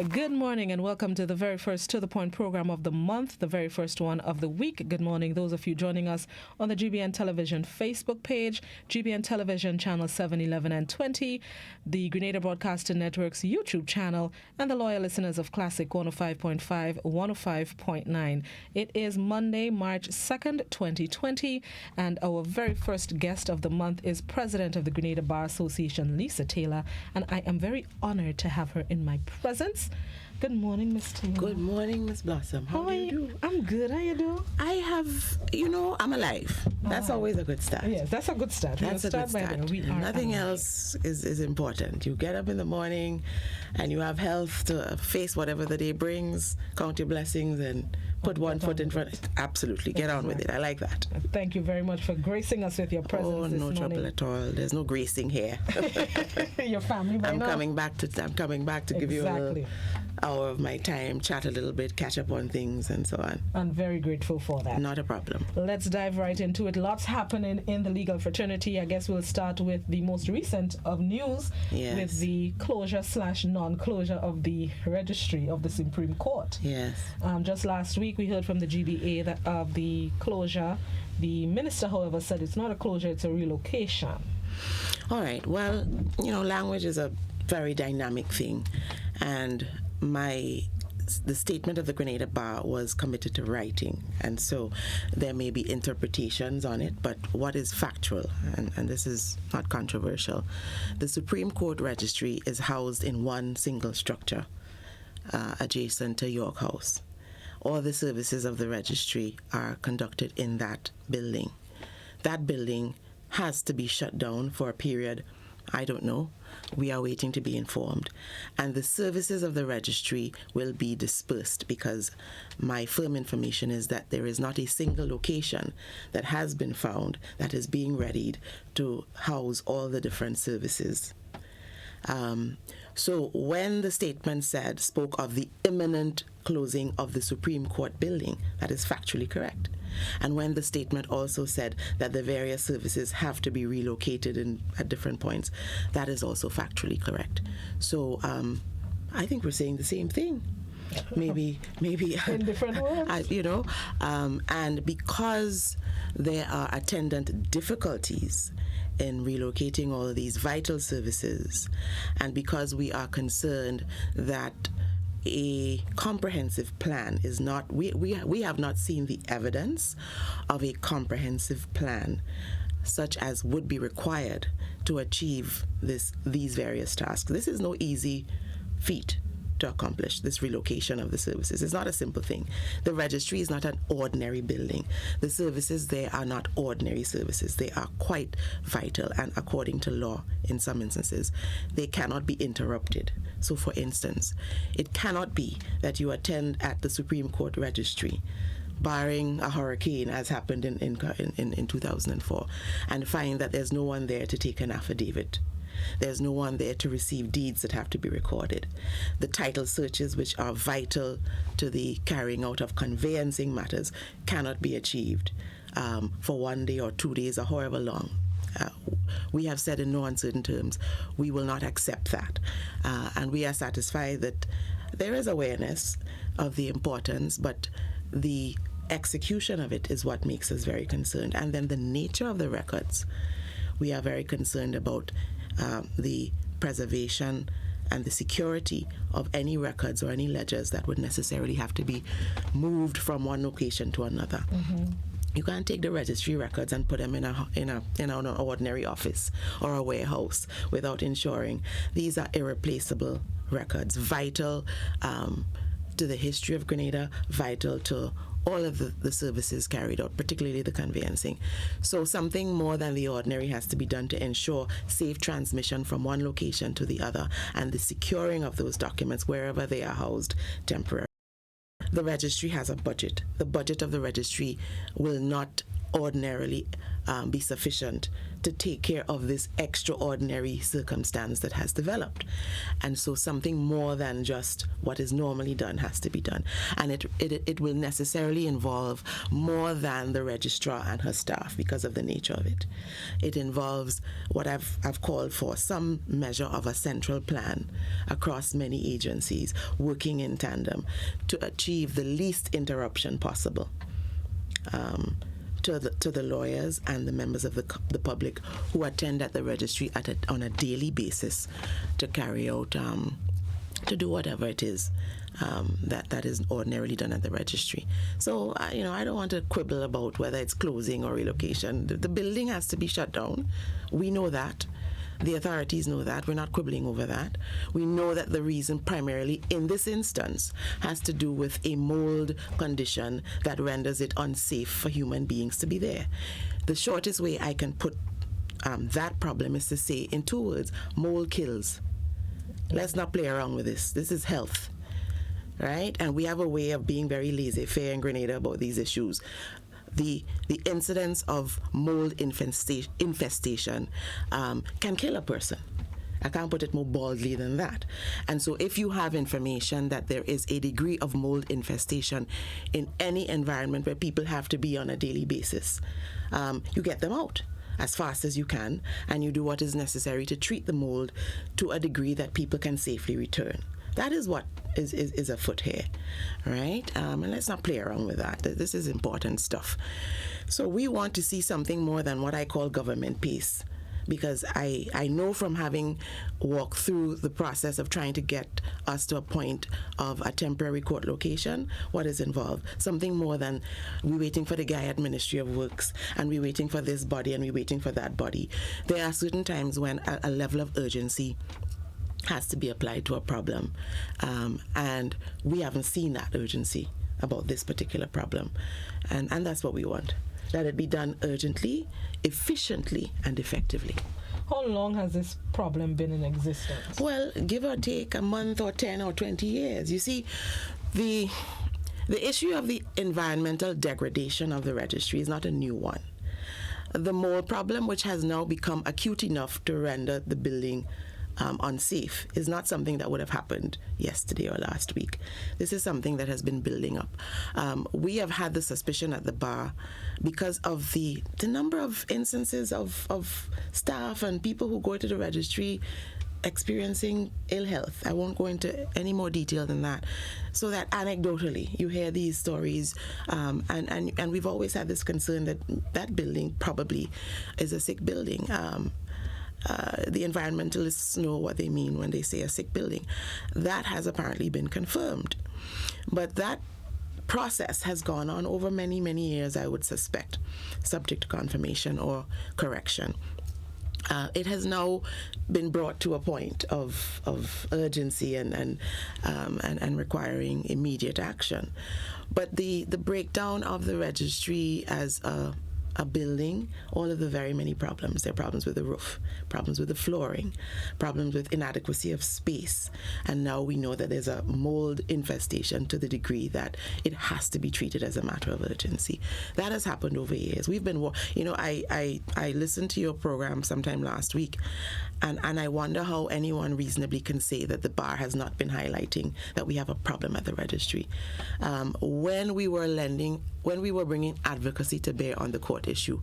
Good morning and welcome to the very first To The Point program of the month, the very first one of the week. Good morning, those of you joining us on the GBN Television Facebook page, GBN Television channel 7, 11, and 20, the Grenada Broadcasting Network's YouTube channel, and the loyal listeners of Classic 105.5, 105.9. It is Monday, March 2nd, 2020, and our very first guest of the month is President of the Grenada Bar Association, Lisa Taylor, and I am very honored to have her in my presence. Good morning, Miss Taylor. Good morning, Miss Blossom. How do you do? I'm good. How you do? I have, I'm alive. That's always a good start. Yes, that's a good start. That's a good start. Nothing else is important. You get up in the morning and you have health to face whatever the day brings, count your blessings and put one foot in front. Absolutely. Get on with it. I like that. Thank you very much for gracing us with your presence this morning. No trouble at all. There's no gracing here. Your family by now? I'm coming back to give you a little hour of my time, chat a little bit, catch up on things and so on. I'm very grateful for that. Not a problem. Let's dive right into it. Lots happening in the legal fraternity. I guess we'll start with the most recent of news with the closure/non-closure of the registry of the Supreme Court. Yes. Just last week we heard from the GBA that of the closure. The minister, however, said it's not a closure, it's a relocation. All right. Well, language is a very dynamic thing, and the statement of the Grenada Bar was committed to writing, and so there may be interpretations on it, but what is factual, and this is not controversial, the Supreme Court registry is housed in one single structure adjacent to York House. All the services of the registry are conducted in that building. That building has to be shut down for a period, I don't know. We are waiting to be informed. And the services of the registry will be dispersed because my firm information is that there is not a single location that has been found that is being readied to house all the different services. So when the statement spoke of the imminent closing of the Supreme Court building, that is factually correct. And when the statement also said that the various services have to be relocated at different points, that is also factually correct. So I think we're saying the same thing. Maybe in different words. And because there are attendant difficulties in relocating all of these vital services, and because we are concerned that a comprehensive plan is not, we have not seen the evidence of a comprehensive plan such as would be required to achieve these various tasks. This is no easy feat to accomplish, this relocation of the services. It's not a simple thing. The registry is not an ordinary building. The services there are not ordinary services. They are quite vital, and according to law, in some instances, they cannot be interrupted. So for instance, it cannot be that you attend at the Supreme Court registry, barring a hurricane as happened in 2004, and find that there's no one there to take an affidavit. There's no one there to receive deeds that have to be recorded. The title searches, which are vital to the carrying out of conveyancing matters, cannot be achieved for 1 day or 2 days or however long. We have said in no uncertain terms, we will not accept that. And we are satisfied that there is awareness of the importance, but the execution of it is what makes us very concerned. And then the nature of the records. We are very concerned about the preservation and the security of any records or any ledgers that would necessarily have to be moved from one location to another. Mm-hmm. You can't take the registry records and put them in an ordinary office or a warehouse without ensuring these are irreplaceable records, vital to the history of Grenada, vital to all of the services carried out, particularly the conveyancing. So something more than the ordinary has to be done to ensure safe transmission from one location to the other and the securing of those documents wherever they are housed temporarily. The registry has a budget. The budget of the registry will not ordinarily be sufficient to take care of this extraordinary circumstance that has developed. And so something more than just what is normally done has to be done. And it will necessarily involve more than the registrar and her staff because of the nature of it. It involves what I've called for some measure of a central plan across many agencies working in tandem to achieve the least interruption possible to the lawyers and the members of the public who attend at the registry on a daily basis to carry out, to do whatever it is that is ordinarily done at the registry. So, I don't want to quibble about whether it's closing or relocation. The building has to be shut down. We know that. The authorities know that. We're not quibbling over that. We know that the reason primarily in this instance has to do with a mold condition that renders it unsafe for human beings to be there. The shortest way I can put that problem is to say in 2 words, mold kills. Let's not play around with this. This is health, right? And we have a way of being very laissez-faire in Grenada about these issues. The incidence of mold infestation can kill a person. I can't put it more baldly than that. And so if you have information that there is a degree of mold infestation in any environment where people have to be on a daily basis, you get them out as fast as you can, and you do what is necessary to treat the mold to a degree that people can safely return. That is what is afoot here, right? And let's not play around with that. This is important stuff. So we want to see something more than what I call government pace, because I know from having walked through the process of trying to get us to a point of a temporary court location, what is involved. Something more than we waiting for the guy at Ministry of Works, and we waiting for this body, and we waiting for that body. There are certain times when a level of urgency has to be applied to a problem, and we haven't seen that urgency about this particular problem, and that's what we want, that it be done urgently, efficiently, and effectively. How long has this problem been in existence? Well, give or take a month or 10 or 20 years. You see, the issue of the environmental degradation of the registry is not a new one. The mold problem, which has now become acute enough to render the building unsafe, is not something that would have happened yesterday or last week. This is something that has been building up. We have had the suspicion at the bar because of the number of instances of staff and people who go to the registry experiencing ill health. I won't go into any more detail than that. So that anecdotally, you hear these stories, and we've always had this concern that that building probably is a sick building. The environmentalists know what they mean when they say a sick building. That has apparently been confirmed. But that process has gone on over many, many years, I would suspect, subject to confirmation or correction. It has now been brought to a point of urgency and requiring immediate action. But the breakdown of the registry as a building, all of the very many problems. There are problems with the roof, problems with the flooring, problems with inadequacy of space. And now we know that there's a mold infestation to the degree that it has to be treated as a matter of urgency. That has happened over years. We've been, I listened to your program sometime last week, and I wonder how anyone reasonably can say that the bar has not been highlighting that we have a problem at the registry. When we were bringing advocacy to bear on the court issue,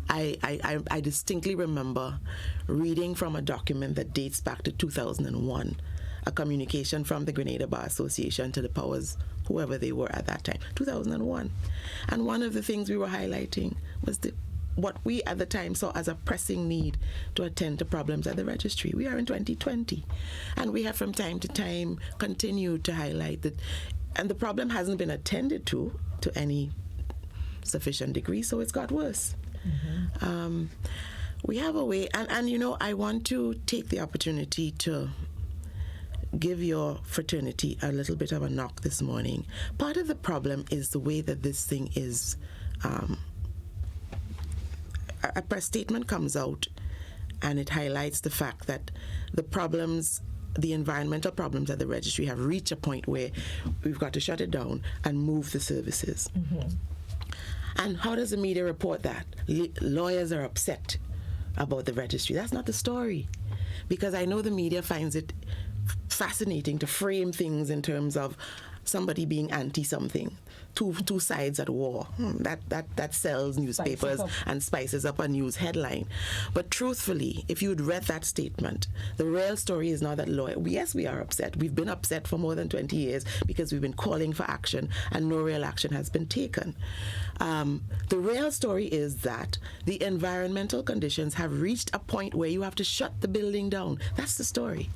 I distinctly remember reading from a document that dates back to 2001, a communication from the Grenada Bar Association to the powers, whoever they were at that time, 2001. And one of the things we were highlighting was what we at the time saw as a pressing need to attend to problems at the registry. We are in 2020, and we have from time to time continued to highlight that, and the problem hasn't been attended to any sufficient degree, so it's got worse. Mm-hmm. We have a way, and I want to take the opportunity to give your fraternity a little bit of a knock this morning. Part of the problem is the way that this thing is. A press statement comes out and it highlights the fact that the environmental problems at the registry have reached a point where we've got to shut it down and move the services. Mm-hmm. And how does the media report that? Lawyers are upset about the registry. That's not the story. Because I know the media finds it fascinating to frame things in terms of somebody being anti-something. Two sides at war. That sells newspapers and spices up a news headline. But truthfully, if you'd read that statement, the real story is not that yes, we are upset. We've been upset for more than 20 years because we've been calling for action and no real action has been taken. The real story is that the environmental conditions have reached a point where you have to shut the building down. That's the story.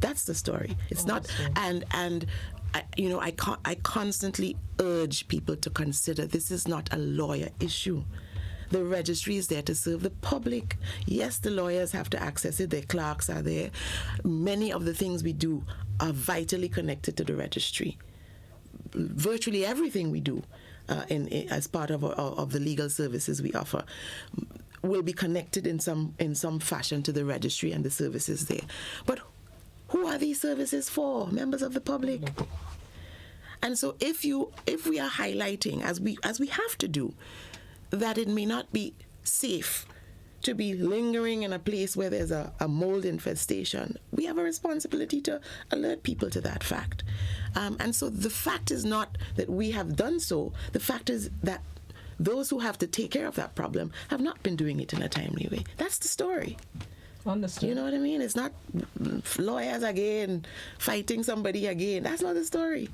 That's the story. It's not, and I constantly urge people to consider this is not a lawyer issue. The registry is there to serve the public. Yes, the lawyers have to access it. Their clerks are there. Many of the things we do are vitally connected to the registry. Virtually everything we do as part of the legal services we offer will be connected in some fashion to the registry and the services there. But who are these services for? Members of the public. And so if we are highlighting, as we have to do, that it may not be safe to be lingering in a place where there's a mold infestation, we have a responsibility to alert people to that fact. And so the fact is not that we have done so. The fact is that those who have to take care of that problem have not been doing it in a timely way. That's the story. Understood. You know what I mean? It's not lawyers again fighting somebody again. That's not the story.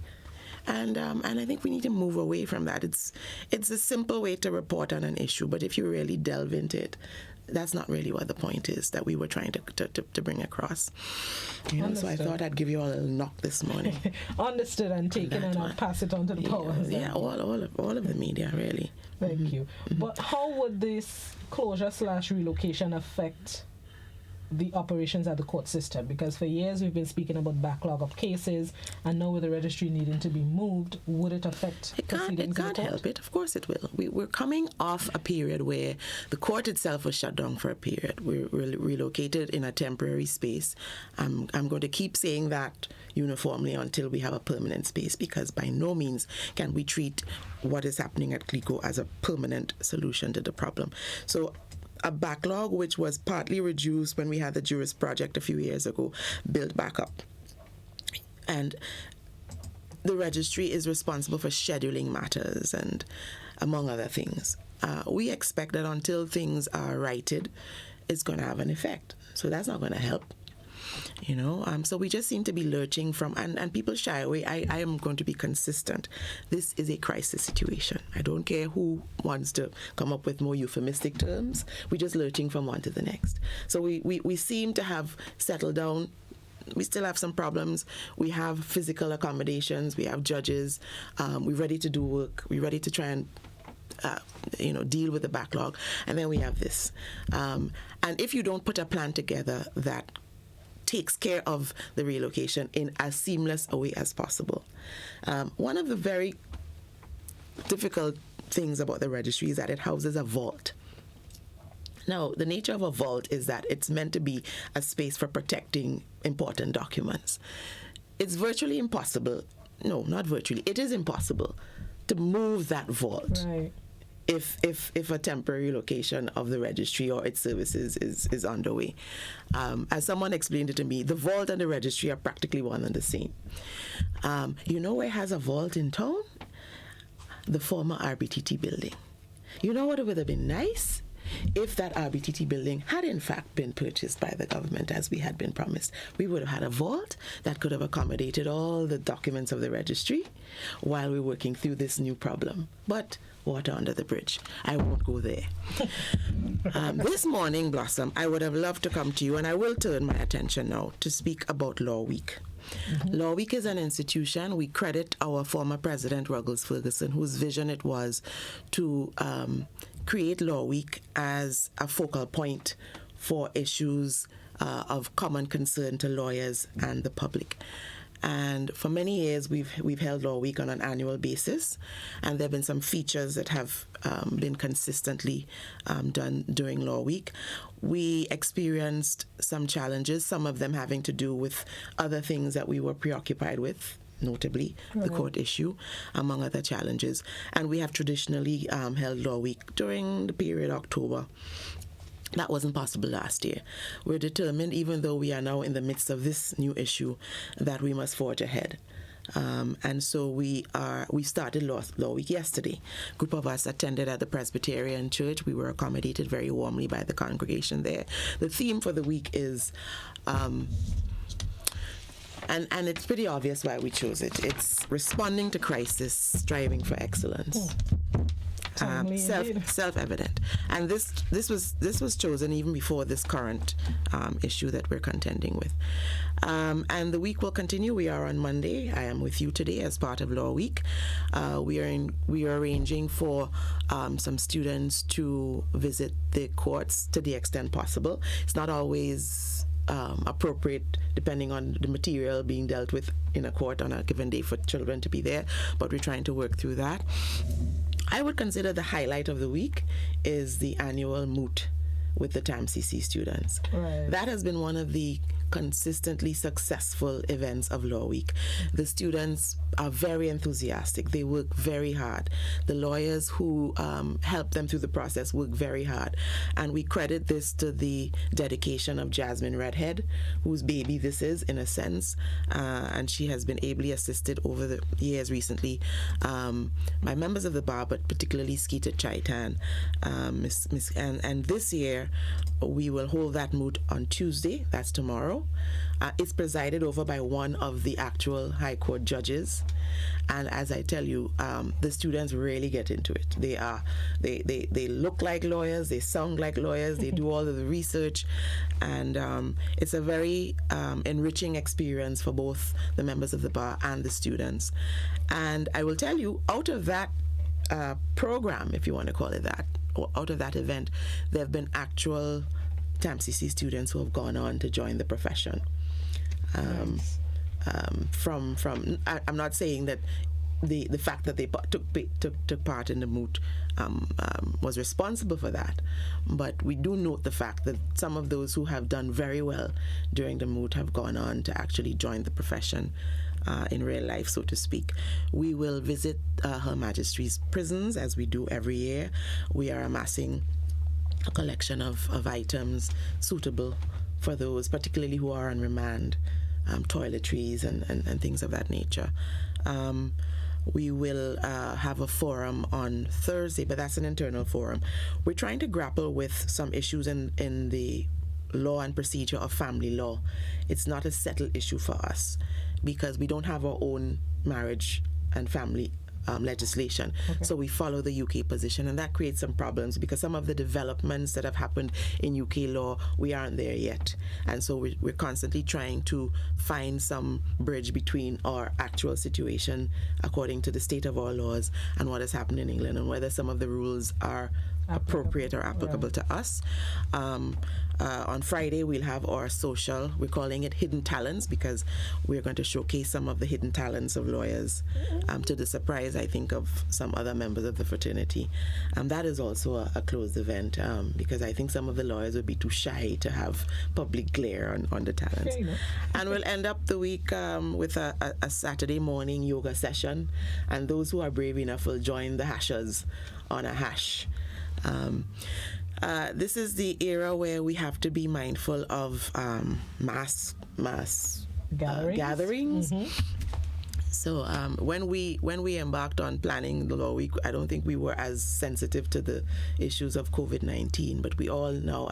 And I think we need to move away from that. It's a simple way to report on an issue, but if you really delve into it, that's not really what the point is that we were trying to bring across. So I thought I'd give you all a little knock this morning. Understood and taken, and I'll pass it on to the powers. Yeah, all of the media, really. Thank you. But how would this closure/relocation affect the operations at the court system? Because for years we've been speaking about backlog of cases, and now with the registry needing to be moved, would it affect proceedings? It can't help it. Of course it will. We're coming off a period where the court itself was shut down for a period. We're relocated in a temporary space. I'm going to keep saying that uniformly until we have a permanent space, because by no means can we treat what is happening at CLICO as a permanent solution to the problem. So a backlog which was partly reduced when we had the Juris project a few years ago, built back up. And the registry is responsible for scheduling matters and among other things. We expect that until things are righted, it's going to have an effect. So that's not going to help. So we just seem to be lurching from, and people shy away. I am going to be consistent. This is a crisis situation. I don't care who wants to come up with more euphemistic terms. We're just lurching from one to the next. So we seem to have settled down. We still have some problems. We have physical accommodations. We have judges. We're ready to do work. We're ready to try and deal with the backlog. And then we have this. And if you don't put a plan together that takes care of the relocation in as seamless a way as possible. One of the very difficult things about the registry is that it houses a vault. Now, the nature of a vault is that it's meant to be a space for protecting important documents. It's virtually impossible. No, not virtually. It is impossible to move that vault. Right. If a temporary location of the registry or its services is underway. As someone explained it to me, the vault and the registry are practically one and the same. You know where has a vault in town? The former RBTT building. You know what would have been nice? If that RBTT building had in fact been purchased by the government as we had been promised, we would have had a vault that could have accommodated all the documents of the registry while we're working through this new problem. But water under the bridge. I won't go there. This morning, Blossom, I would have loved to come to you, and I will turn my attention now to speak about Law Week. Mm-hmm. Law Week is an institution. We credit our former president, Ruggles Ferguson, whose vision it was to create Law Week as a focal point for issues of common concern to lawyers and the public. And for many years, we've held Law Week on an annual basis, and there have been some features that have been consistently done during Law Week. We experienced some challenges, some of them having to do with other things that we were preoccupied with, notably the court issue, among other challenges. And we have traditionally held Law Week during the period October. That wasn't possible last year. We're determined, even though we are now in the midst of this new issue, that we must forge ahead. And so we started Law Week yesterday. A group of us attended at the Presbyterian Church. We were accommodated very warmly by the congregation there. The theme for the week is, and it's pretty obvious why we chose it. It's responding to crisis, striving for excellence. Self-evident, and this was chosen even before this current issue that we're contending with, and the week will continue. We are on Monday. I am with you today as part of Law Week. We are arranging for some students to visit the courts to the extent possible. It's not always appropriate depending on the material being dealt with in a court on a given day for children to be there, but we're trying to work through that. I would consider the highlight of the week is the annual moot with the TAMCC students. Right. That has been one of the consistently successful events of Law Week. The students are very enthusiastic. They work very hard. The lawyers who help them through the process work very hard. And we credit this to the dedication of Jasmine Redhead, whose baby this is, in a sense. And she has been ably assisted over the years recently by members of the bar, but particularly Skeeter Chaitan. And this year, we will hold that moot on Tuesday. That's tomorrow. It's presided over by one of the actual High Court judges, and as I tell you, the students really get into it. They look like lawyers, they sound like lawyers, they do all of the research, and it's a very enriching experience for both the members of the bar and the students. And I will tell you, out of that program, if you want to call it that, or out of that event, there have been actual TAMCC students who have gone on to join the profession. Nice. I'm not saying that the fact that they took part in the moot was responsible for that, but we do note the fact that some of those who have done very well during the moot have gone on to actually join the profession in real life, so to speak. We will visit Her Majesty's prisons, as we do every year. We are amassing a collection of items suitable for those, particularly who are on remand, toiletries and things of that nature. We will have a forum on Thursday, but that's an internal forum. We're trying to grapple with some issues in the law and procedure of family law. It's not a settled issue for us because we don't have our own marriage and family legislation. Okay. So we follow the UK position, and that creates some problems because some of the developments that have happened in UK law, we aren't there yet. And so we're constantly trying to find some bridge between our actual situation according to the state of our laws and what has happened in England, and whether some of the rules are appropriate or applicable to us. On Friday, we'll have our social, we're calling it Hidden Talents, because we're going to showcase some of the hidden talents of lawyers, to the surprise, I think, of some other members of the fraternity. That is also a closed event, because I think some of the lawyers would be too shy to have public glare on the talents. And we'll end up the week with a Saturday morning yoga session, and those who are brave enough will join the hashers on a hash. This is the era where we have to be mindful of mass gatherings. Mm-hmm. So when we embarked on planning the Law Week, I don't think we were as sensitive to the issues of COVID-19, but we all now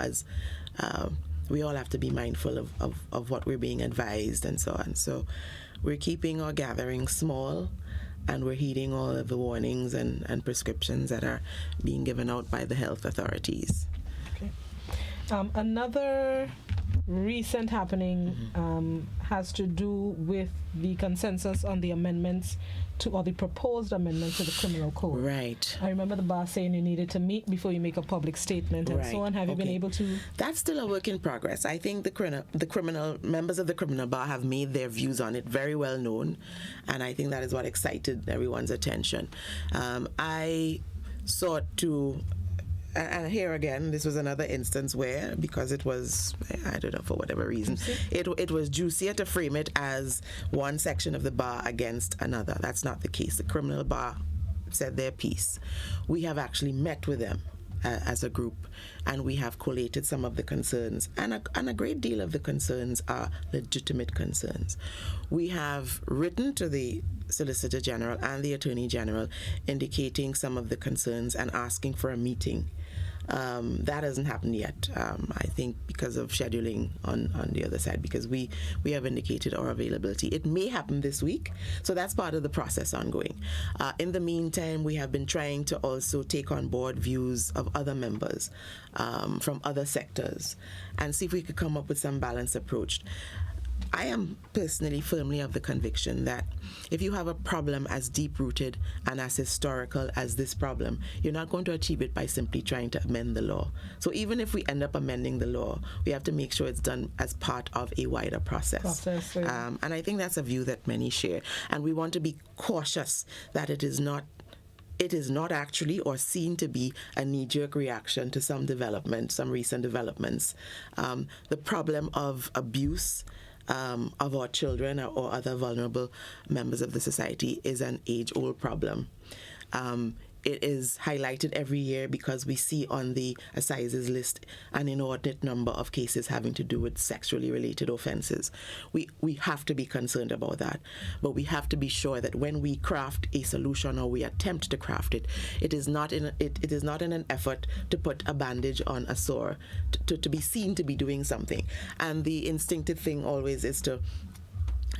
we all have to be mindful of what we're being advised and so on. So we're keeping our gatherings small, and we're heeding all of the warnings and prescriptions that are being given out by the health authorities. Okay. Another recent happening has to do with the consensus on the amendments or the proposed amendments to the criminal code. Right. I remember the bar saying you needed to meet before you make a public statement and so on. Have you been able to? That's still a work in progress. I think the criminal members of the criminal bar have made their views on it very well known, and I think that is what excited everyone's attention. I sought to and here again, this was another instance where, because it was, I don't know, for whatever reason, it was juicier to frame it as one section of the bar against another. That's not the case. The criminal bar said their piece. We have actually met with them as a group, and we have collated some of the concerns, and a great deal of the concerns are legitimate concerns. We have written to the Solicitor General and the Attorney General indicating some of the concerns and asking for a meeting. That hasn't happened yet, I think because of scheduling on the other side, because we have indicated our availability. It may happen this week, so that's part of the process ongoing. In the meantime, we have been trying to also take on board views of other members from other sectors and see if we could come up with some balanced approach. I am personally firmly of the conviction that if you have a problem as deep-rooted and as historical as this problem, you're not going to achieve it by simply trying to amend the law. So even if we end up amending the law, we have to make sure it's done as part of a wider process. And I think that's a view that many share. And we want to be cautious that it is not actually or seen to be a knee-jerk reaction to some recent developments. The problem of abuse of our children or other vulnerable members of the society is an age-old problem. It is highlighted every year because we see on the assises list an inordinate number of cases having to do with sexually related offenses. We have to be concerned about that, but we have to be sure that when we craft a solution or we attempt to craft it, it is not in an effort to put a bandage on a sore, to be seen to be doing something. And the instinctive thing always is to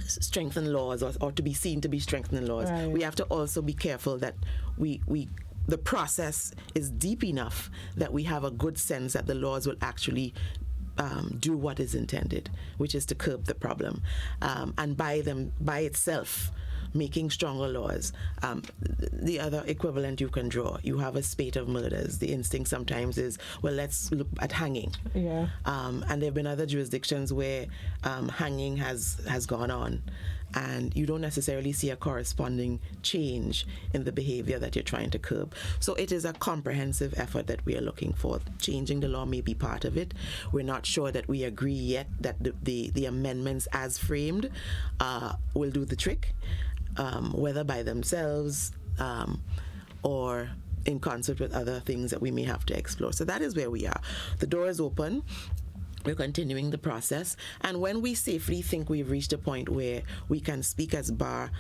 strengthen laws or to be seen to be strengthening laws. Right. We have to also be careful that the process is deep enough that we have a good sense that the laws will actually do what is intended, which is to curb the problem. And by itself, making stronger laws. The other equivalent you can draw, you have a spate of murders. The instinct sometimes is, well, let's look at hanging. Yeah. And there have been other jurisdictions where hanging has gone on, and you don't necessarily see a corresponding change in the behavior that you're trying to curb. So it is a comprehensive effort that we are looking for. Changing the law may be part of it. We're not sure that we agree yet that the amendments as framed will do the trick, whether by themselves or in concert with other things that we may have to explore. So that is where we are. The door is open. We're continuing the process, and when we safely think we've reached a point where we can speak as bar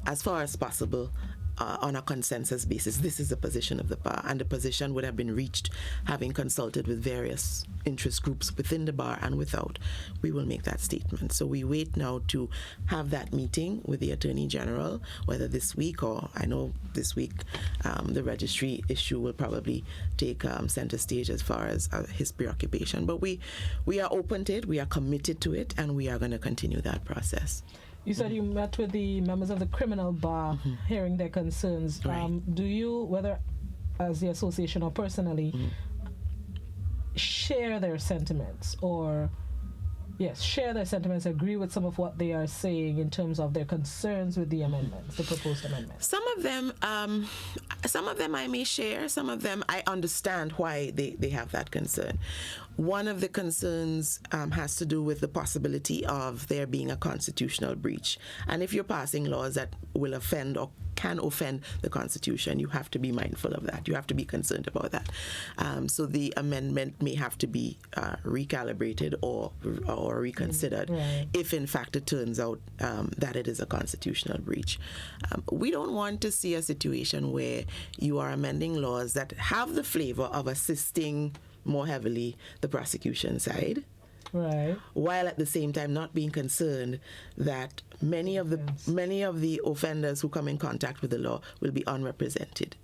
as far as possible on a consensus basis, this is the position of the bar, and the position would have been reached having consulted with various interest groups within the bar and without, we will make that statement. So we wait now to have that meeting with the Attorney General, whether this week or I know this week the registry issue will probably take center stage as far as his preoccupation. But we are open to it, we are committed to it, and we are going to continue that process. You said you met with the members of the criminal bar, hearing their concerns. Right. Do you, whether as the association or personally, share their sentiments agree with some of what they are saying in terms of their concerns with the amendments, the proposed amendments? Some of them I may share, some of them I understand why they have that concern. One of the concerns has to do with the possibility of there being a constitutional breach. And if you're passing laws that will offend or can offend the Constitution, you have to be mindful of that. You have to be concerned about that. So the amendment may have to be recalibrated or reconsidered if, in fact, it turns out that it is a constitutional breach. We don't want to see a situation where you are amending laws that have the flavor of assisting more heavily the prosecution side, right, while at the same time not being concerned that many of the offenders who come in contact with the law will be unrepresented.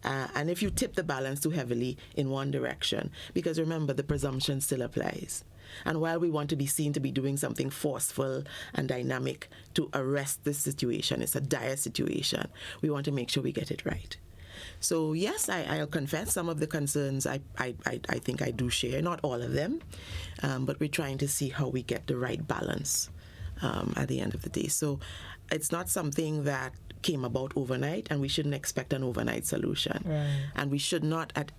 And if you tip the balance too heavily in one direction, because remember, the presumption still applies. And while we want to be seen to be doing something forceful and dynamic to arrest this situation, it's a dire situation, we want to make sure we get it right. So yes, I'll confess some of the concerns I think I do share, not all of them, but we're trying to see how we get the right balance at the end of the day. So it's not something that came about overnight, and we shouldn't expect an overnight solution. Right. And we should not at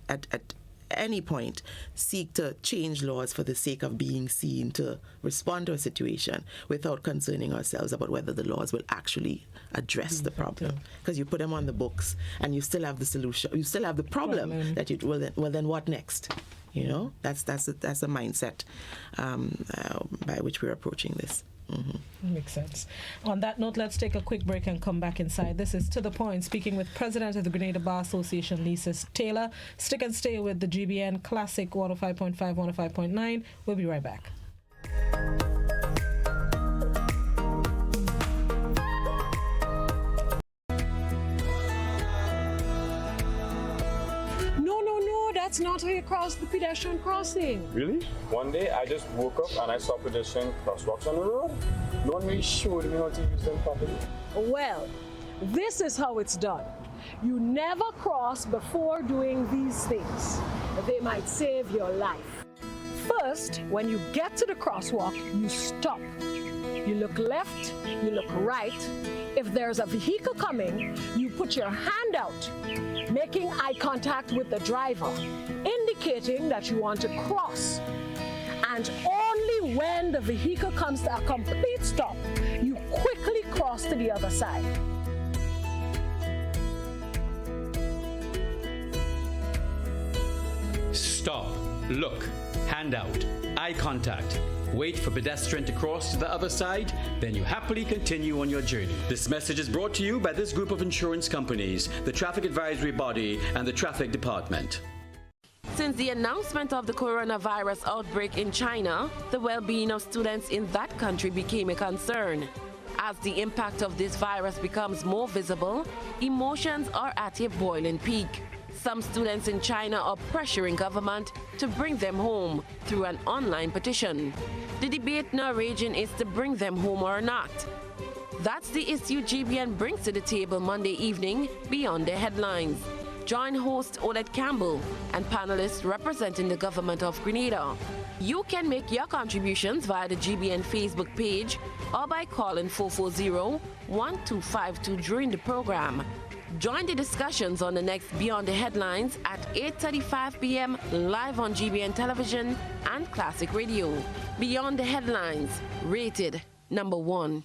any point seek to change laws for the sake of being seen to respond to a situation without concerning ourselves about whether the laws will actually address the problem. Because you put them on the books and you still have the solution, you still have the problem that you, well then what next? You know, that's the mindset by which we're approaching this. Makes sense. On that note, let's take a quick break and come back inside. This is To The Point, speaking with President of the Grenada Bar Association, Lisa Taylor. Stick and stay with the GBN Classic 105.5, 105.9. We'll be right back. That's not how you cross the pedestrian crossing. Really? One day I just woke up and I saw pedestrian crosswalks on the road. No one really showed me how to use them properly. Well, this is how it's done. You never cross before doing these things. They might save your life. First, when you get to the crosswalk, you stop. You look left, you look right. If there's a vehicle coming, you put your hand out, making eye contact with the driver, indicating that you want to cross. And only when the vehicle comes to a complete stop, you quickly cross to the other side. Stop, look, hand out, eye contact. Wait for pedestrian to cross to the other side, then you happily continue on your journey. This message is brought to you by this group of insurance companies, the Traffic Advisory Body, and the Traffic Department. Since the announcement of the coronavirus outbreak in China, the well-being of students in that country became a concern. As the impact of this virus becomes more visible, emotions are at a boiling peak. Some students in China are pressuring government to bring them home through an online petition. The debate now raging is to bring them home or not. That's the issue GBN brings to the table Monday evening beyond the headlines. Join host Odette Campbell and panelists representing the government of Grenada. You can make your contributions via the GBN Facebook page or by calling 440-1252 during the program. Join the discussions on the next Beyond the Headlines at 8:35 p.m. live on GBN Television and Classic Radio. Beyond the Headlines, rated number 1.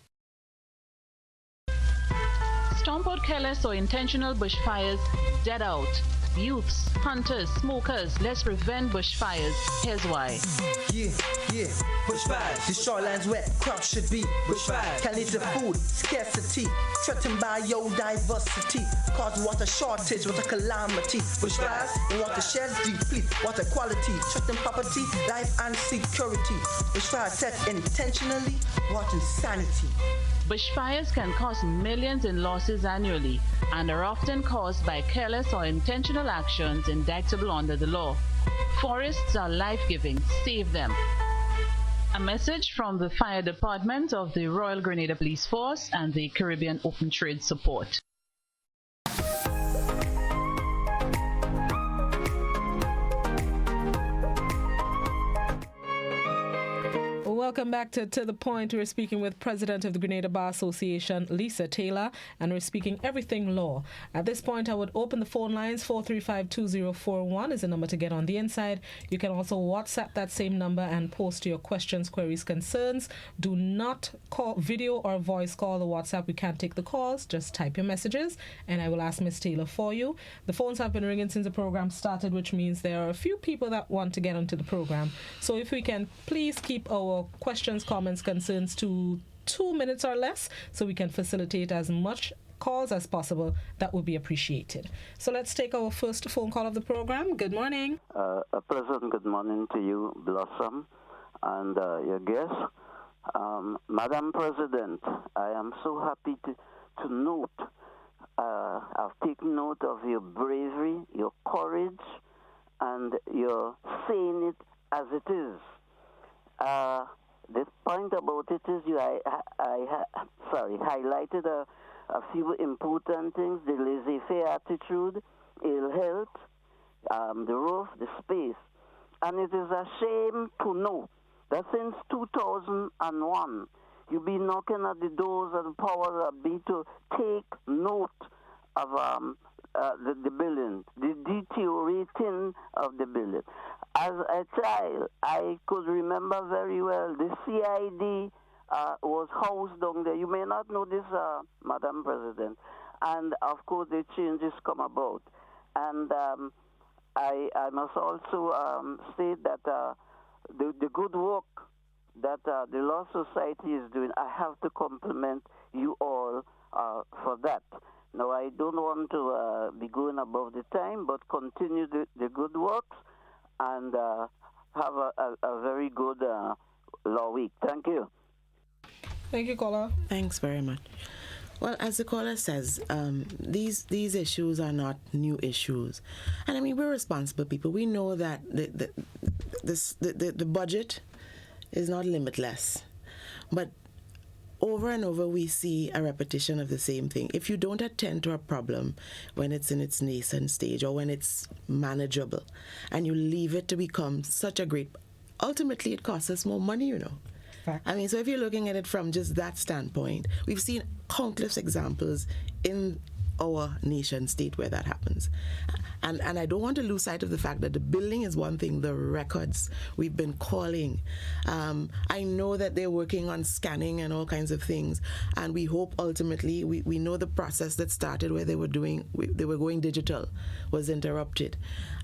Stomp out careless or intentional bushfires, dead out. Youths, hunters, smokers, let's prevent bushfires. Here's why. Yeah, bushfires. The shorelines wet, crops should be bushfires. Can't eat the food, scarcity, threatened biodiversity, cause water shortage, water calamity. Bushfires, the watersheds deplete, water quality, threaten property, life and security. Bushfires set intentionally, water sanity. Bushfires can cost millions in losses annually and are often caused by careless or intentional actions indictable under the law. Forests are life-giving. Save them. A message from the Fire Department of the Royal Grenada Police Force and the Caribbean Open Trade Support. Welcome back to The Point. We're speaking with President of the Grenada Bar Association, Lisa Taylor, and we're speaking everything law. At this point, I would open the phone lines. 435-2041 is the number to get on the inside. You can also WhatsApp that same number and post your questions, queries, concerns. Do not call video or voice call the WhatsApp. We can't take the calls. Just type your messages, and I will ask Ms. Taylor for you. The phones have been ringing since the program started, which means there are a few people that want to get onto the program. So if we can please keep our questions, comments, concerns to 2 minutes or less so we can facilitate as much calls as possible, that would be appreciated. So let's take our first phone call of the program. Good morning. A pleasant good morning to you, Blossom, and your guest. Madam President, I am so happy to note, I've taken note of your bravery, your courage, and your saying it as it is. The point about it is you highlighted a few important things: the laissez-faire attitude, ill health, the roof, the space. And it is a shame to know that since 2001, you be knocking at the doors of the powers that be to take note of the billing, the deteriorating of the billing. As a child, I could remember very well the CID was housed down there. You may not know this, Madam President. And, of course, the changes come about. And I must also state that the good work that the Law Society is doing, I have to compliment you all for that. Now, I don't want to be going above the time, but continue the good works and have a very good law week. Thank you. Thank you, caller. Thanks very much. Well, as the caller says, these issues are not new issues. And I mean, we're responsible people. We know that the budget is not limitless. But over and over, we see a repetition of the same thing. If you don't attend to a problem when it's in its nascent stage or when it's manageable, and you leave it to become such a great, ultimately it costs us more money, you know. I mean, so if you're looking at it from just that standpoint, we've seen countless examples in our nation state where that happens. And I don't want to lose sight of the fact that the billing is one thing, the records we've been calling. I know that they're working on scanning and all kinds of things, and we hope ultimately, we know the process that started where they were going digital was interrupted.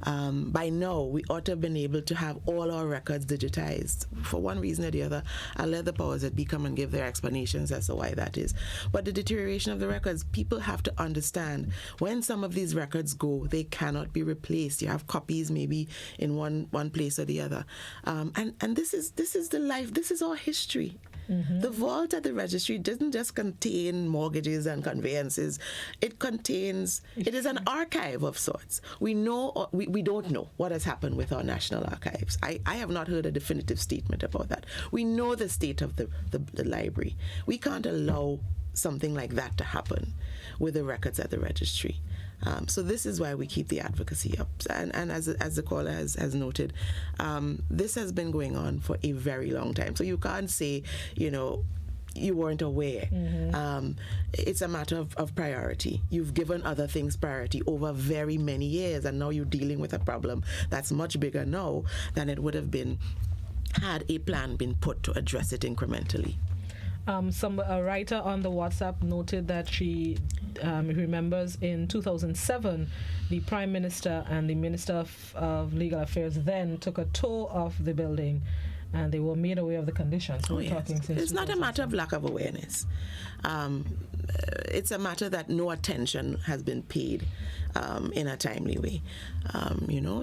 By now, we ought to have been able to have all our records digitized. For one reason or the other, I'll let the powers that be come and give their explanations as to why that is. But the deterioration of the records, people have to understand when some of these records go, they cannot be replaced. You have copies maybe in one place or the other. And this is the life, this is our history. Mm-hmm. The vault at the registry doesn't just contain mortgages and conveyances. It is an archive of sorts. We don't know what has happened with our national archives. I have not heard a definitive statement about that. We know the state of the library. We can't allow something like that to happen with the records at the registry. So this is why we keep the advocacy up. And as the caller has noted, this has been going on for a very long time. So you can't say, you weren't aware. Mm-hmm. It's a matter of priority. You've given other things priority over very many years, and now you're dealing with a problem that's much bigger now than it would have been had a plan been put to address it incrementally. A writer on the WhatsApp noted that she remembers in 2007, the Prime Minister and the Minister of Legal Affairs then took a tour of the building, and they were made aware of the conditions. It's not a matter of lack of awareness. It's a matter that no attention has been paid in a timely way.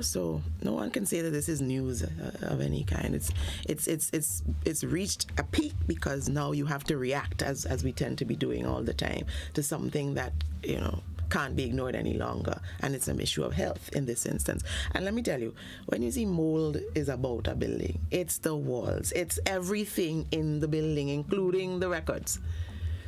So no one can say that this is news of any kind. It's reached a peak because now you have to react, as we tend to be doing all the time, to something that can't be ignored any longer, and it's an issue of health in this instance. And let me tell you, when you see mold is about a building, it's the walls, it's everything in the building, including the records.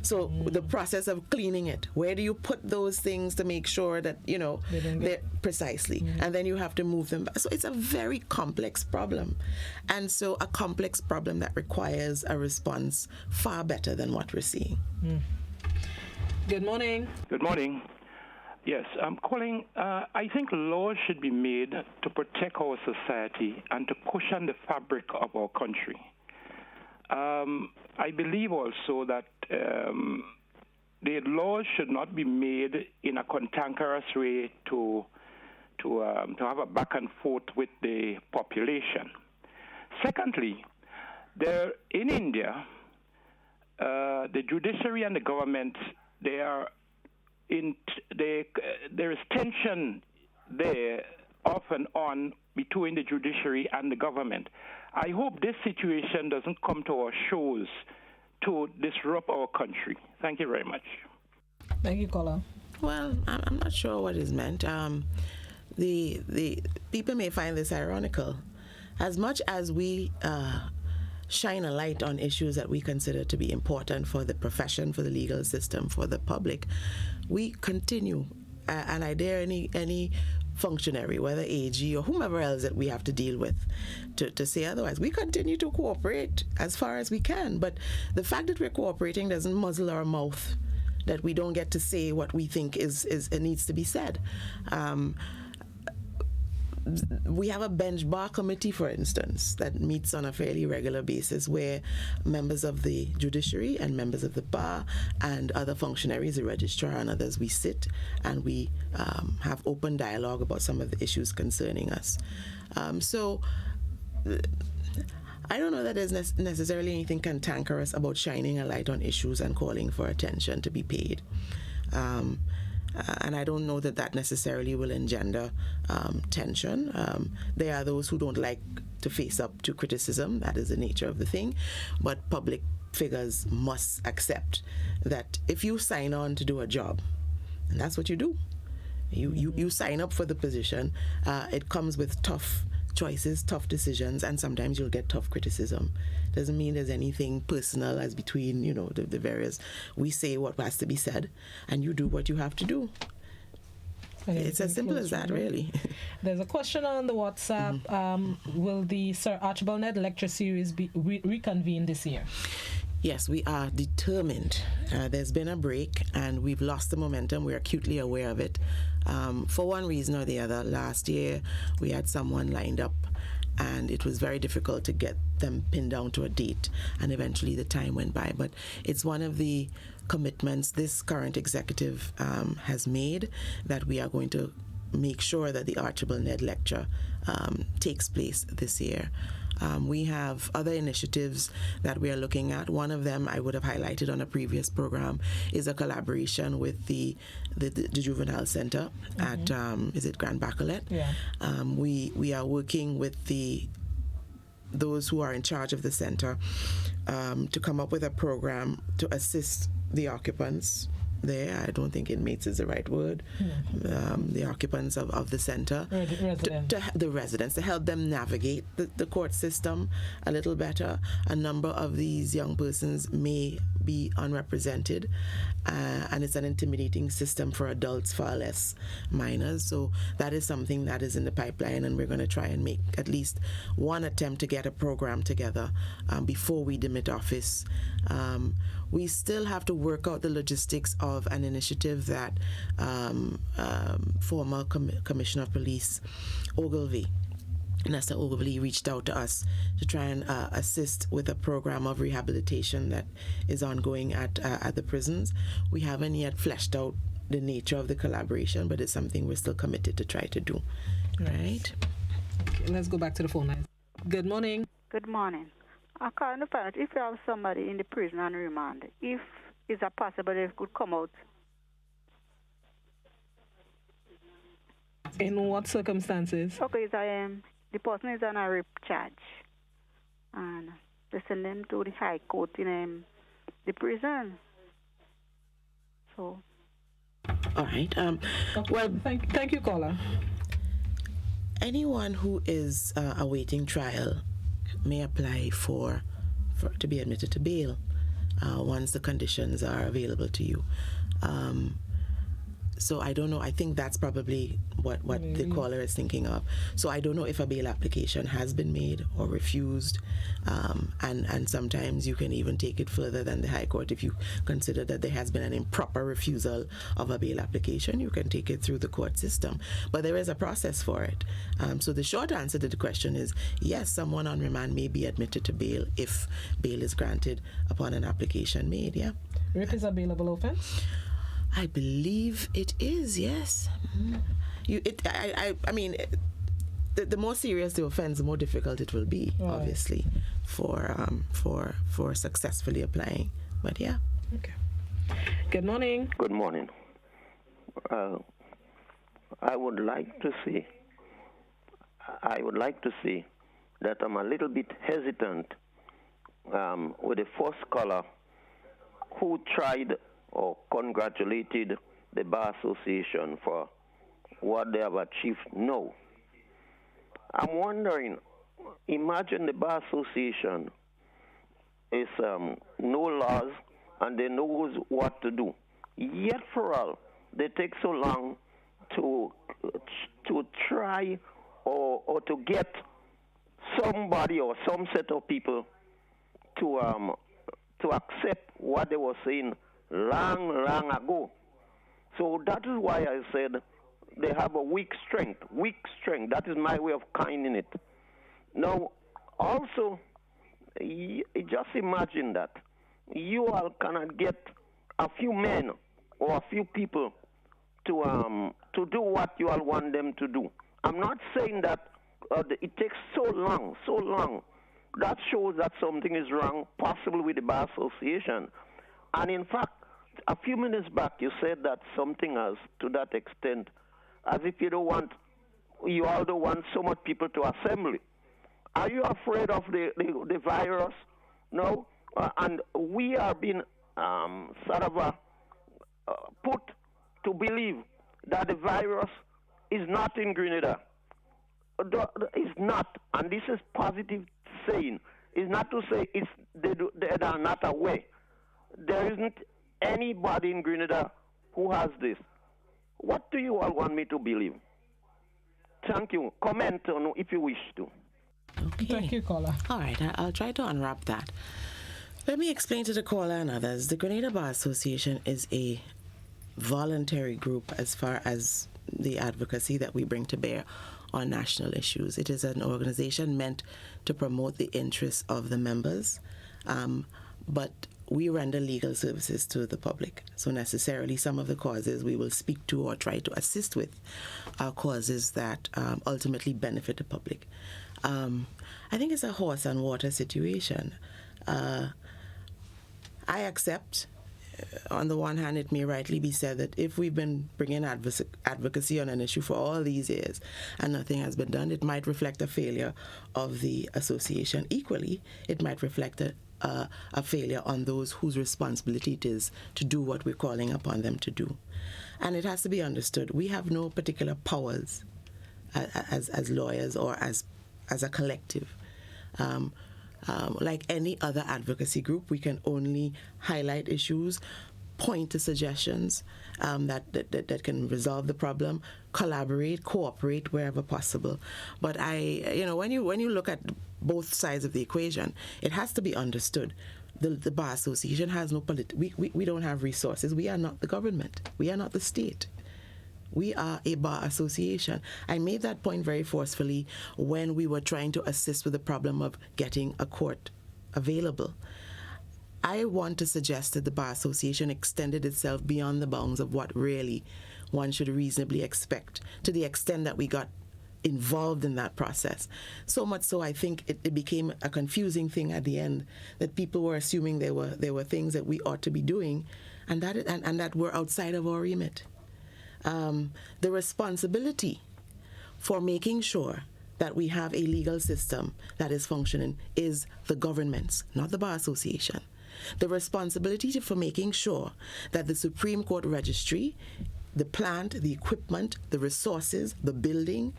So the process of cleaning it, where do you put those things to make sure that, they're precisely, and then you have to move them back. So it's a very complex problem. And so a complex problem that requires a response far better than what we're seeing. Good morning. Good morning. Yes, I'm calling. I think laws should be made to protect our society and to cushion the fabric of our country. I believe also that the laws should not be made in a cantankerous way to have a back and forth with the population. Secondly, in India, the judiciary and the government, there is tension there off and on between the judiciary and the government. I hope this situation doesn't come to our shores to disrupt our country. Thank you very much. Thank you, caller. Well, I'm not sure what is meant. The people may find this ironical. As much as we shine a light on issues that we consider to be important for the profession, for the legal system, for the public, we continue, and I dare any functionary, whether AG or whomever else that we have to deal with, to say otherwise. We continue to cooperate as far as we can, but the fact that we're cooperating doesn't muzzle our mouth, that we don't get to say what we think it needs to be said. We have a bench bar committee, for instance, that meets on a fairly regular basis, where members of the judiciary and members of the bar and other functionaries, the registrar and others, we sit and we have open dialogue about some of the issues concerning us. So I don't know that there's necessarily anything cantankerous about shining a light on issues and calling for attention to be paid. And I don't know that necessarily will engender tension. There are those who don't like to face up to criticism. That is the nature of the thing. But public figures must accept that if you sign on to do a job, and that's what you do, you sign up for the position, it comes with tough choices, tough decisions, and sometimes you'll get tough criticism. Doesn't mean there's anything personal as between, the various. We say what has to be said, and you do what you have to do. It's as simple as that, really. There's a question on the WhatsApp. Will the Sir Archibald Ned lecture series be reconvened this year? Yes, we are determined. There's been a break, and we've lost the momentum. We're acutely aware of it. For one reason or the other, last year we had someone lined up, and it was very difficult to get them pinned down to a date, and eventually the time went by. But it's one of the commitments this current executive has made, that we are going to make sure that the Archibald Ned lecture takes place this year. We have other initiatives that we are looking at. One of them I would have highlighted on a previous program is a collaboration with the Juvenile Center at, is it Grand Bacolet? Yeah. We are working with those who are in charge of the center to come up with a program to assist the occupants there. I don't think inmates is the right word. The occupants of the center, the residents, to help them navigate the court system a little better. A number of these young persons may be unrepresented, and it's an intimidating system for adults, far less minors. So that is something that is in the pipeline, and we're going to try and make at least one attempt to get a program together before we demit office. We still have to work out the logistics of an initiative that former Commissioner of Police Ogilvie, Nesta Ogilvie, reached out to us to try and assist with a program of rehabilitation that is ongoing at the prisons. We haven't yet fleshed out the nature of the collaboration, but it's something we're still committed to try to do. Right? Okay, let's go back to the phone line. Good morning. Good morning. I kind of find out if you have somebody in the prison on remand, if it's a possibility it could come out. In what circumstances? Okay, the person is on a rape charge, and they send them to the high court in the prison. So. All right. Well, thank you, caller. Anyone who is awaiting trial may apply for to be admitted to bail once the conditions are available to you. So I don't know. I think that's probably what the caller is thinking of. So I don't know if a bail application has been made or refused. And sometimes you can even take it further than the High Court. If you consider that there has been an improper refusal of a bail application, you can take it through the court system. But there is a process for it. So the short answer to the question is, yes, someone on remand may be admitted to bail if bail is granted upon an application made, yeah. Rape is a bailable offense? I believe it is, yes. I mean, the more serious the offense, the more difficult it will be, obviously, for successfully applying. But yeah. Okay. Good morning. Good morning. I would like to say that I'm a little bit hesitant with the first caller who tried or congratulated the Bar Association for what they have achieved. No. I'm wondering, imagine the Bar Association is no laws and they knows what to do. Yet for all, they take so long to to try or to get somebody or some set of people to accept what they were saying long ago. So that is why I said they have a weak strength. That is my way of coining it. Now, also, just imagine that you all cannot get a few men or a few people to do what you all want them to do. I'm not saying that it takes so long. That shows that something is wrong, possibly with the Bar Association. And in fact, a few minutes back, you said that something else to that extent, as if you all don't want so much people to assemble. Are you afraid of the virus? No? And we are being sort of put to believe that the virus is not in Grenada. It's not, and this is positive saying. It's not to say they are not aware. There isn't anybody in Grenada who has this. What do you all want me to believe? Thank you. Comment on if you wish to. Okay. Thank you, caller. All right, I'll try to unwrap that. Let me explain to the caller and others. The Grenada Bar Association is a voluntary group as far as the advocacy that we bring to bear on national issues. It is an organization meant to promote the interests of the members, but we render legal services to the public. So necessarily some of the causes we will speak to or try to assist with are causes that ultimately benefit the public. I think it's a horse and water situation. I accept, on the one hand, it may rightly be said that if we've been bringing advocacy on an issue for all these years and nothing has been done, it might reflect a failure of the association. Equally, it might reflect a failure on those whose responsibility it is to do what we're calling upon them to do. And it has to be understood, we have no particular powers as lawyers or as a collective. Like any other advocacy group, we can only highlight issues, point to suggestions that can resolve the problem, collaborate, cooperate wherever possible. But when you look at both sides of the equation, it has to be understood. The Bar Association has no we don't have resources. We are not the government. We are not the state. We are a bar association. I made that point very forcefully when we were trying to assist with the problem of getting a court available. I want to suggest that the Bar Association extended itself beyond the bounds of what really one should reasonably expect, to the extent that we got involved in that process. So much so, I think it became a confusing thing at the end, that people were assuming there were things that we ought to be doing and that were outside of our remit. The responsibility for making sure that we have a legal system that is functioning is the government's, not the Bar Association. The responsibility for making sure that the Supreme Court registry, the plant, the equipment, the resources, the building,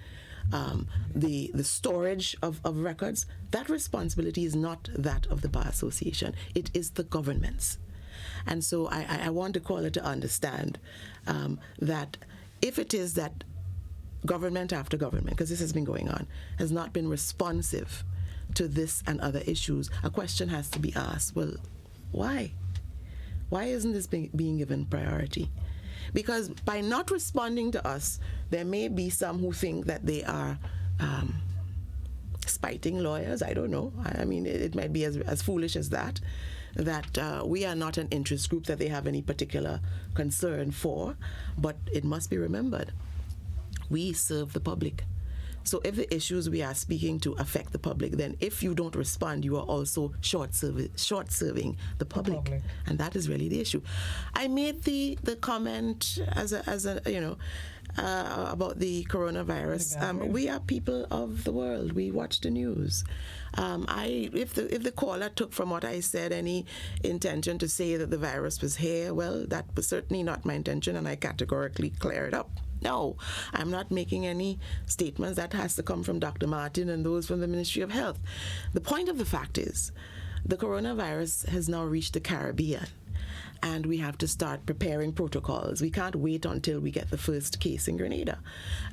the storage of records, that responsibility is not that of the Bar Association. It is the government's. And so I want the caller to understand that if it is that government after government, because this has been going on, has not been responsive to this and other issues, a question has to be asked, well, why? Why isn't this being given priority? Because by not responding to us, there may be some who think that they are spiting lawyers. I don't know. I mean, it might be as foolish as that we are not an interest group that they have any particular concern for, but it must be remembered, we serve the public. So if the issues we are speaking to affect the public, then if you don't respond, you are also short-serving the public. And that is really the issue. I made the comment as a about the coronavirus. We are people of the world. We watch the news. If the caller took from what I said any intention to say that the virus was here, well, that was certainly not my intention, and I categorically clear it up. No, I'm not making any statements. That has to come from Dr. Martin and those from the Ministry of Health. The point of the fact is, the coronavirus has now reached the Caribbean. and we have to start preparing protocols. We can't wait until we get the first case in Grenada.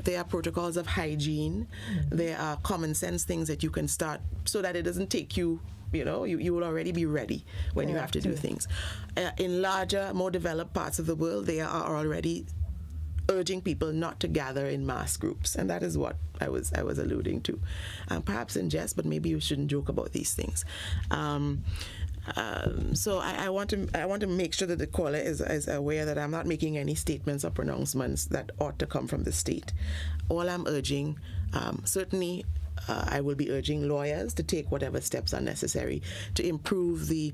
There are protocols of hygiene. There are common sense things that you can start so that it doesn't take you, you will already be ready when you have to do things. In larger, more developed parts of the world, they are already urging people not to gather in mass groups, and that is what I was alluding to. Perhaps in jest, but maybe you shouldn't joke about these things. So I want to make sure that the caller is aware that I'm not making any statements or pronouncements that ought to come from the state. All I'm urging, certainly, I will be urging lawyers to take whatever steps are necessary to improve the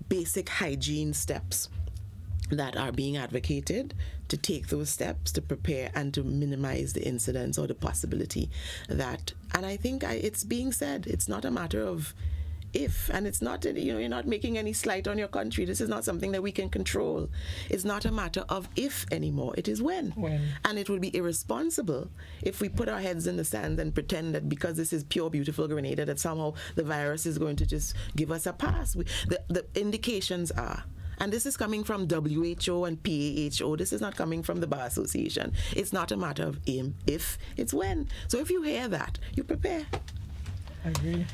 basic hygiene steps that are being advocated, to take those steps to prepare and to minimize the incidence or the possibility that, and I think it's being said, it's not a matter of if, and it's not, you're not making any slight on your country. This is not something that we can control. It's not a matter of if anymore. It is when. And it would be irresponsible if we put our heads in the sand and pretend that because this is pure, beautiful Grenada, that somehow the virus is going to just give us a pass. The indications are, and this is coming from WHO and PAHO. This is not coming from the Bar Association. It's not a matter of if, it's when. So if you hear that, you prepare. I agree.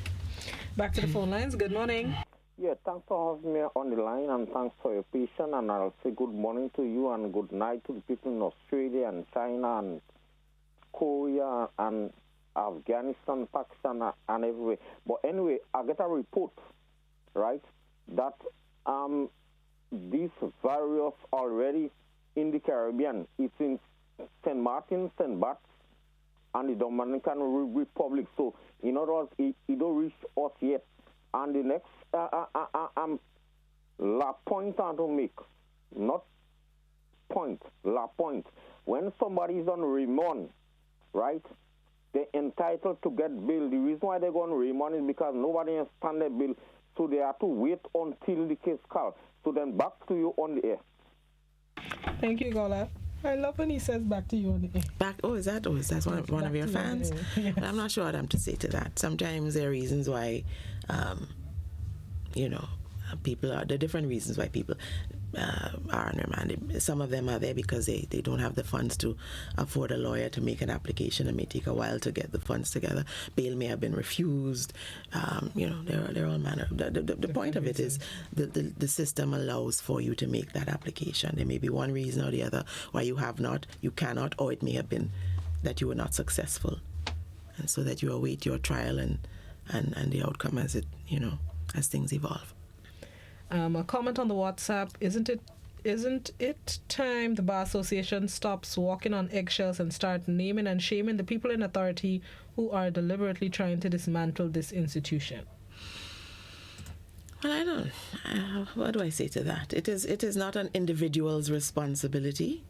Back to the phone lines. Good morning. Yeah, thanks for having me on the line, and thanks for your patience. And I'll say good morning to you and good night to the people in Australia and China and Korea and Afghanistan, Pakistan, and everywhere. But anyway, I get a report, right, that this virus already in the Caribbean. It's in St. Martin, St. Bart's, and the Dominican Republic. So, in other words, it don't reach us yet. And the next la point I want to make, not point, la point. When somebody is on remand, right, they're entitled to get bill. The reason why they're going to remand is because nobody has stand their bill, so they have to wait until the case called. So then back to you on the air. Thank you, Gola. I love when he says back to you on the air. Is that one of your fans? Yes. I'm not sure what I'm to say to that. Sometimes there are reasons why, there are different reasons why people are on remand. Some of them are there because they don't have the funds to afford a lawyer to make an application. It may take a while to get the funds together. Bail may have been refused. There are all manner. The point of it is the system allows for you to make that application. There may be one reason or the other why you cannot, or it may have been that you were not successful, and so that you await your trial and the outcome as things evolve. A comment on the WhatsApp: Isn't it time the Bar Association stops walking on eggshells and start naming and shaming the people in authority who are deliberately trying to dismantle this institution? Well, what do I say to that? It is not an individual's responsibility.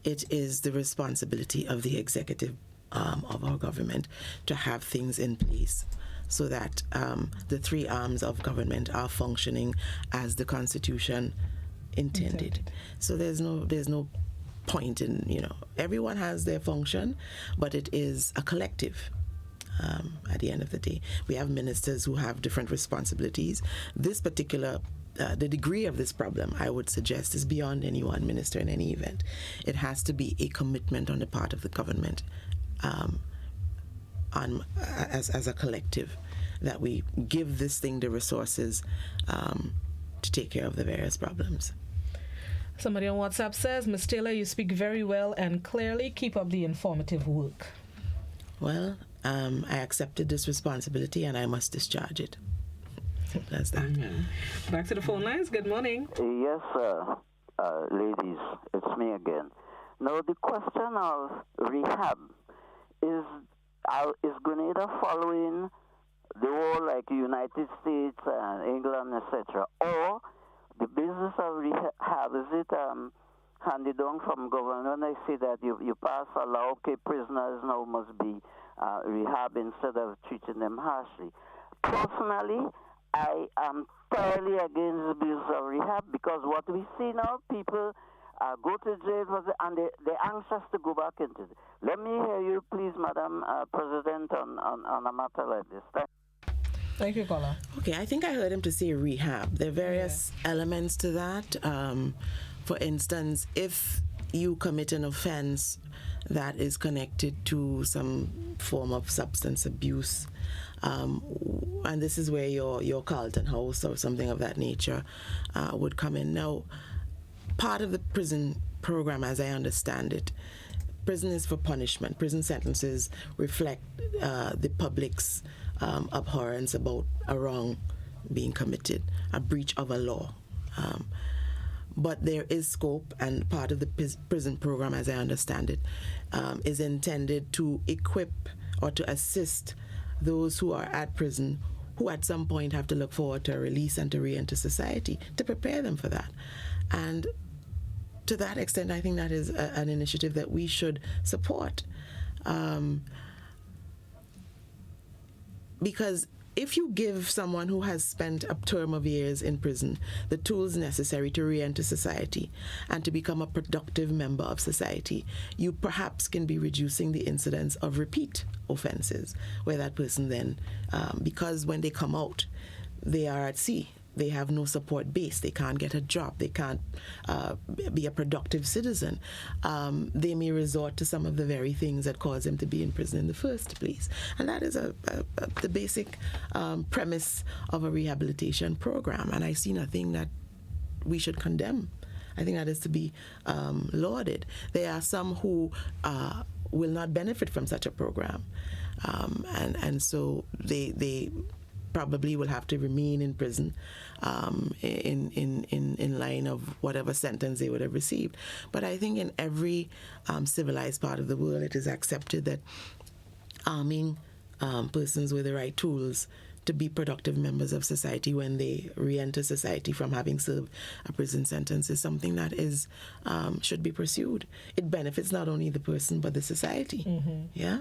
It is the responsibility of the executive of our government to have things in place so that the three arms of government are functioning as the Constitution intended. So there's no point in, everyone has their function, but it is a collective. At the end of the day, we have ministers who have different responsibilities. This particular the degree of this problem, I would suggest, is beyond any one minister in any event. It has to be a commitment on the part of the government as a collective, that we give this thing the resources to take care of the various problems. Somebody on WhatsApp says, Ms. Taylor, you speak very well and clearly. Keep up the informative work. Well, I accepted this responsibility and I must discharge it. That's that. Back to the phone lines. Good morning. Yes, ladies, it's me again. Now, the question of rehab is Grenada following the whole like United States and England, etc., or the business of rehab, is it handed down from government? When I say that you pass a law, okay, prisoners now must be rehab instead of treating them harshly. Personally, I am thoroughly against the business of rehab, because what we see now, people go to jail and they're anxious to go back into it. Let me hear you, please, Madam President, on a matter like this. Thank you, Kola. Okay, I think I heard him to say rehab. There are various elements to that. For instance, if you commit an offense that is connected to some form of substance abuse, and this is where your Carlton House or something of that nature would come in. Now, part of the prison program, as I understand it, prison is for punishment. Prison sentences reflect the public's abhorrence about a wrong being committed, a breach of a law. But there is scope, and part of the prison program, as I understand it, is intended to equip or to assist those who are at prison who at some point have to look forward to a release and to re-enter society, to prepare them for that. And to that extent, I think that is an initiative that we should support. Because if you give someone who has spent a term of years in prison the tools necessary to re-enter society and to become a productive member of society, you perhaps can be reducing the incidence of repeat offenses, where that person then, because when they come out, they are at sea. They have no support base. They can't get a job. They can't be a productive citizen. They may resort to some of the very things that cause them to be in prison in the first place. And that is the basic premise of a rehabilitation program. And I see nothing that we should condemn. I think that is to be lauded. There are some who will not benefit from such a program. And so they probably will have to remain in prison in line of whatever sentence they would have received. But I think in every civilized part of the world, it is accepted that arming persons with the right tools to be productive members of society when they re-enter society from having served a prison sentence is something that is should be pursued. It benefits not only the person but the society. Mm-hmm. Yeah.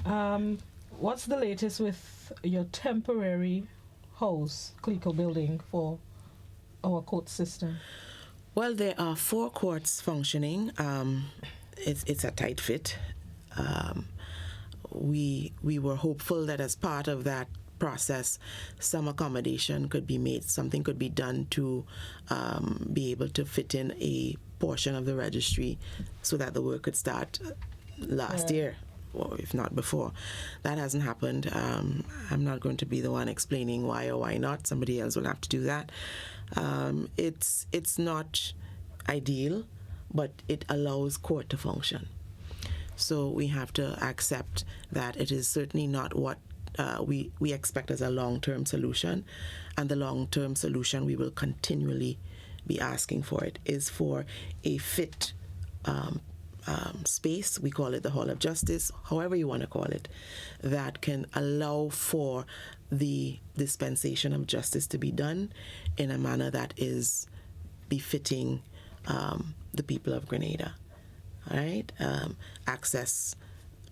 Mm-hmm. What's the latest with your temporary house, Clico building, for our court system? Well, there are 4 courts functioning. It's a tight fit. We were hopeful that as part of that process, some accommodation could be made, something could be done to be able to fit in a portion of the registry so that the work could start last year, or if not before. That hasn't happened. I'm not going to be the one explaining why or why not. Somebody else will have to do that. It's not ideal, but it allows court to function. So we have to accept that it is certainly not what we expect as a long-term solution. And the long-term solution we will continually be asking for it is for a fit space, we call it the Hall of Justice, however you want to call it, that can allow for the dispensation of justice to be done in a manner that is befitting the people of Grenada. All right? Access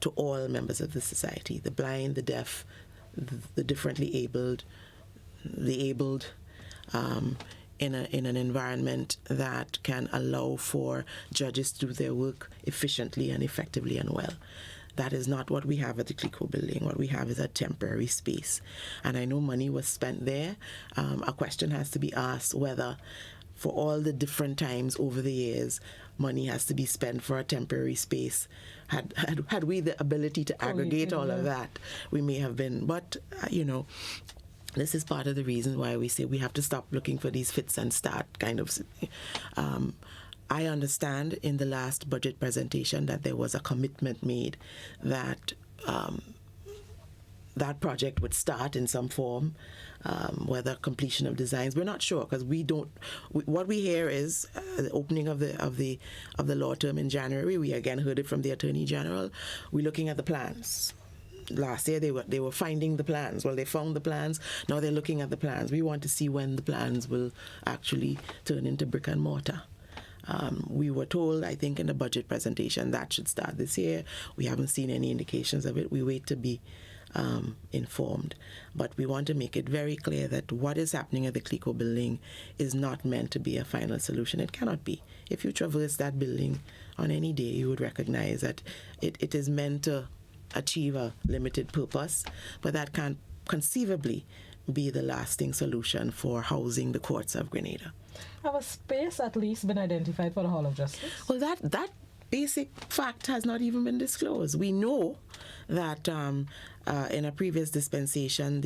to all members of the society, the blind, the deaf, the differently abled, the abled, in an environment that can allow for judges to do their work efficiently and effectively and well. That is not what we have at the Clico building. What we have is a temporary space. And I know money was spent there. A question has to be asked whether, for all the different times over the years, money has to be spent for a temporary space. Had we the ability to aggregate all of that, we may have been. But, this is part of the reason why we say we have to stop looking for these fits and start kind of. I understand in the last budget presentation that there was a commitment made that that project would start in some form, whether completion of designs. We're not sure because we don't. What we hear is the opening of the law term in January. We again heard it from the Attorney General. We're looking at the plans. Last year they were finding the plans. Well, they found the plans. Now they're looking at the plans. We want to see when the plans will actually turn into brick and mortar. We were told, I think, in the budget presentation that should start this year. We haven't seen any indications of it. We wait to be informed. But we want to make it very clear that what is happening at the Clico building is not meant to be a final solution. It cannot be. If you traverse that building on any day, you would recognize that it is meant to achieve a limited purpose, but that can't conceivably be the lasting solution for housing the courts of Grenada. Have a space at least been identified for the Hall of Justice? Well, that basic fact has not even been disclosed. We know that in a previous dispensation,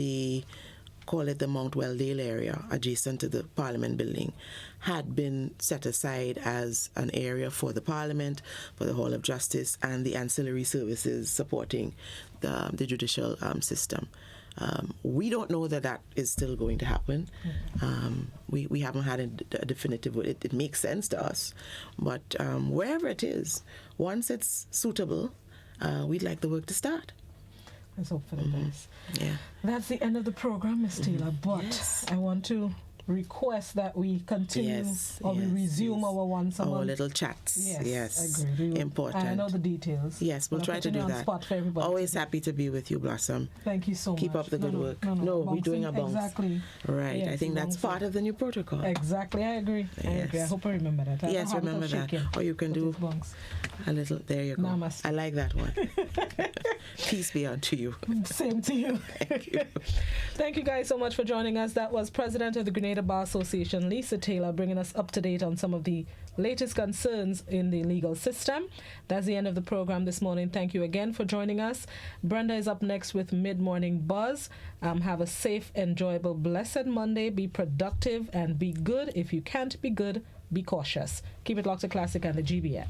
call it the Mount Welldale area adjacent to the Parliament building, had been set aside as an area for the Parliament, for the Hall of Justice, and the ancillary services supporting the judicial system. We don't know that is still going to happen. We haven't had a definitive. It makes sense to us, but wherever it is, once it's suitable, we'd like the work to start. Let's hope for the best. Yeah. That's the end of the program, Ms. Taylor, but I want to request that we continue we resume our our little chats. Yes, agreed. Important. I know the details. Yes, we'll try to do that. Spot for everybody. Always happy to be with you, Blossom. Thank you so much. Keep up the good work. No, we're doing a bounce. Exactly. Right. Yes, I think that's part of the new protocol. Exactly. I agree. I hope I remember that. Yes, remember that. Or you can do a little. There you go. Namaste. I like that one. Peace be unto you. Same to you. Thank you. Thank you guys so much for joining us. That was President of the Grenada Bar Association, Lisa Taylor, bringing us up to date on some of the latest concerns in the legal system. That's the end of the program this morning. Thank you again for joining us. Brenda is up next with Mid-Morning Buzz. Have a safe, enjoyable, blessed Monday. Be productive and be good. If you can't be good, be cautious. Keep it locked to Classic and the GBN.